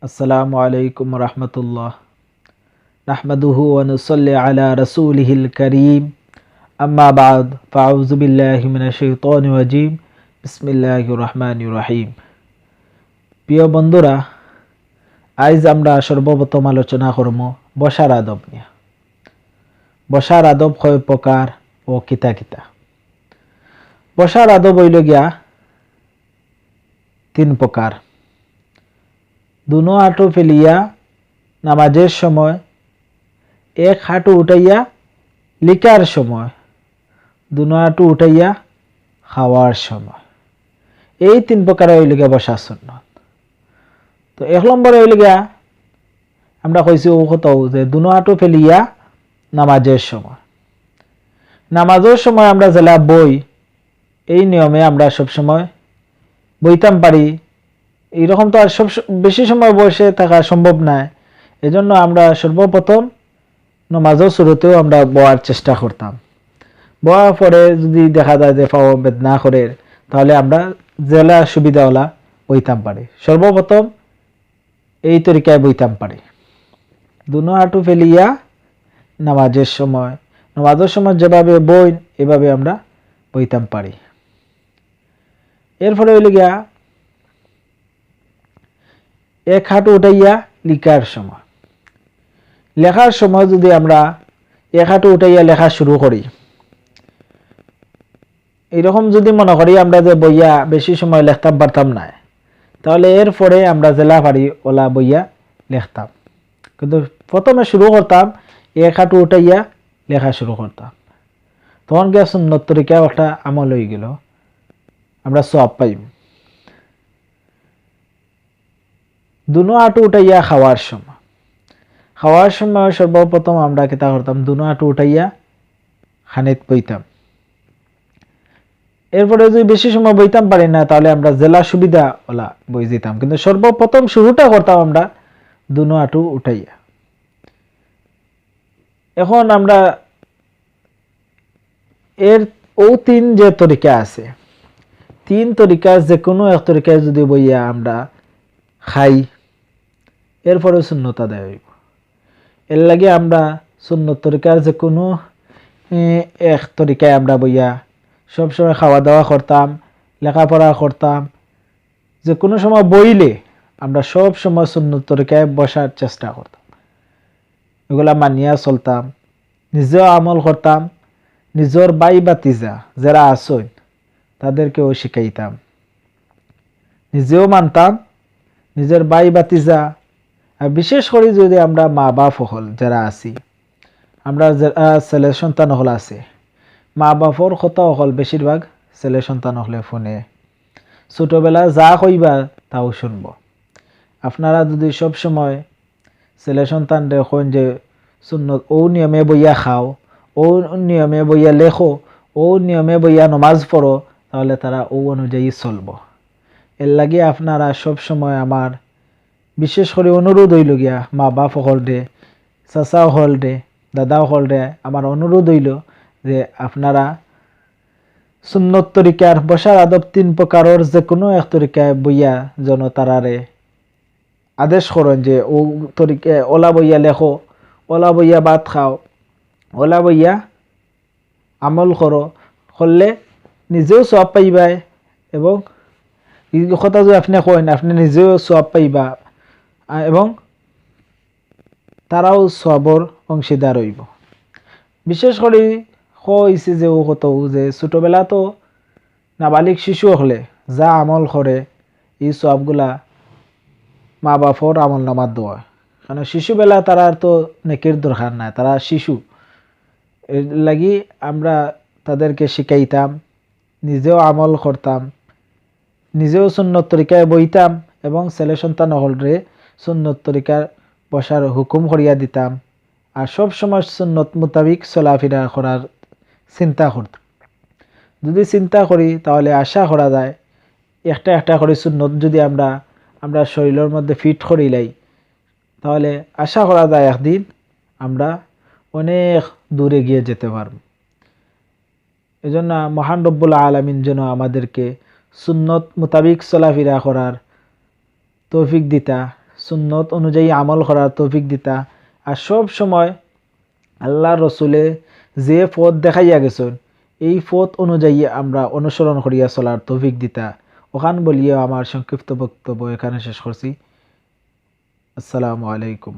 আসসালামু আলাইকুম রহমতুল্লাহ। নাহমাদুহু ওয়া নুসাল্লি আলা রাসূলিহিল কারীম, আম্মা বা'দ, ফাআউযু বিল্লাহি মিনাশ শাইতানির রাজীম। বিসমিল্লাহির রহমানির রহিম। প্রিয় বন্ধুরা, আজ আমরা সর্বপ্রথম আলোচনা করব বসার আদব নিয়ে। বসার আদব কয় প্রকার ও কিতা কিতা। বসার আদব হইল গিয়া 3 প্রকার। দুনো হাঁটু ফেলিয়া নামাজের সময়, এক হাঁটু উঠাইয়া লিকার সময়, দুনো হাঁটু উঠাইয়া খাওয়ার সময়। এই 3 প্রকার হইল গিয়া বসা সুন্নত। তো 1 নম্বরে হইল গিয়া আমরা কইছি কত যে দুনো হাঁটু ফেলিয়া নামাজের সময়। নামাজের সময় আমরা জেলা বই, এই নিয়মে আমরা সব সময় বইতাম পারি। এইরকম তো আর সব বেশি সময় বসে থাকা সম্ভব নয়। এজন্য আমরা সর্বপ্রথম নামাজের শুরুতেও আমরা বয়ার চেষ্টা করতাম। বয়ার পরে যদি দেখা যায় যে পাও বেদনা করে, তাহলে আমরা জেলা সুবিধাওয়ালা বইতাম পারি। সর্বপ্রথম এই তরিকায় বইতাম পারি। দুনো হাঁটু ফেলিয়া নামাজের সময় যেভাবে বই, এভাবে আমরা বইতাম পারি। এরপরে হইল গিয়া এক হাঁটু উঠাইয়া লিখার সময়। লেখার সময় যদি আমরা এক হাঁটু উঠাইয়া লেখা শুরু করি, এরকম যদি মনে করি আমরা যে বইয়া বেশি সময় লিখতাম পারতাম না, তাহলে এরপরে আমরা জেলা পারি ওলা বইয়া লিখতাম। কিন্তু প্রথমে শুরু করতাম এক হাঁটু উঠাইয়া লেখা শুরু করতাম। তখন গিয়া সুন্নত তরিকা একটা আমল হয়ে গেল, আমরা সওয়াব পাইব। দুনো হাঁটু উঠাইয়া খাওয়ার সময় সর্বপ্রথম আমরা কিতা করতাম, দুনো হাঁটু উঠাইয়া খানিত বইতাম। এরপরে যদি বেশি সময় বইতাম পারি না, তাহলে আমরা জেলা সুবিধা ওলা বই দিতাম। কিন্তু সর্বপ্রথম শুরুটা করতাম আমরা দুনো হাঁটু উঠাইয়া। এখন আমরা এর 3 যে তরিকা আছে, 3 তরিকা যে কোনো এক তরিকায় যদি বইয়া আমরা খাই, এরপরে সুন্নত আদায় হইব। এর লাগে আমরা সুন্নত তরিকার যে কোনো এক তরিকায় আমরা বইয়া সবসময় খাওয়া দাওয়া করতাম, লেখাপড়া করতাম। যে কোনো সময় বইলে আমরা সব সময় সুন্নত তরিকায় বসার চেষ্টা করতাম, এগুলা মানিয়া চলতাম, নিজেও আমল করতাম, নিজের বাই বাতিজা যারা আসেন তাদেরকেও শিখাইতাম, নিজেও মানতাম, নিজের বাই বাতিজা। আর বিশেষ করে যদি আমরা মা বাপ হল যারা আছি, আমরা যারা ছেলে সন্তান হল আছে, মা বাপর কথা হল বেশিরভাগ ছেলে সন্তান হলে ফোনে ছোটবেলা যা কইবা তাও শুনব। আপনারা যদি সব সময় ছেলে সন্তান দেখুন যে সুন্নত ও নিয়মে বইয়া খাও, ও নিয়মে বইয়া লেখো, ও নিয়মে বইয়া নমাজ পড়ো, তাহলে তারা ও অনুযায়ী চলব। এর লাগে আপনারা সব সময় আমার বিশেষ করে অনুরোধ হইল গিয়া মা বাপ হল দে, চাচা হল দে, দাদা হল দে, আমার অনুরোধ হইল যে আপনারা সুন্নত তরিকার বসার আদব 3 প্রকারের যে কোনো এক তরিকায় বইয়া যেন তারারে আদেশ করেন যে ও তরিকায় ওলা বইয়া লেখো, ওলা বইয়া ভাত খাও, ওলা বইয়া আমল করলে নিজেও সওয়াব পাইবা, এবং এই কথা যদি আপনি কইন আপনি নিজেও সওয়াব পাইবা, এবং তারাও সওয়াবর অংশীদার হইব। বিশেষ করে হইছে যে ও কত যে ছোটবেলা তো নাবালিক শিশু হলে যা আমল করে এই সওয়াবগুলা মা বাপর আমল নামার দেওয়া। কারণ শিশুবেলা তারা তো নেকির দরকার নাই, তারা শিশু। এর লাগি আমরা তাদেরকে শিখাইতাম, নিজেও আমল করতাম, নিজেও সুন্নত তরিকায় বইতাম, এবং ছেলে সন্তান হলরে সুন্নত তরিকার বসার হুকুম করিয়া দিতাম। আর সব সময় সুন্নত মোতাবিক চলাফেরা করার চিন্তা করতাম। যদি চিন্তা করি তাহলে আশা করা যায় একটা একটা করে সুন্নত যদি আমরা শরীরের মধ্যে ফিট করিলাই, তাহলে আশা করা যায় একদিন আমরা অনেক দূরে গিয়ে যেতে পারব। এজন্য মহান রব্বুল আলামিন যেন আমাদেরকে সুন্নত মোতাবিক চলাফেরা করার তৌফিক দিতা, সুন্নত অনুযায়ী আমল করার তৌফিক দিতা। আর সব সময় আল্লাহ রসুলে যে পথ দেখাইয়া গেছেন এই পথ অনুযায়ী আমরা অনুসরণ করিয়া চলার তৌফিক দিতা। ওখান বলিয়া আমার সংক্ষিপ্ত বক্তব্য এখানে শেষ করছি। আসসালামু আলাইকুম।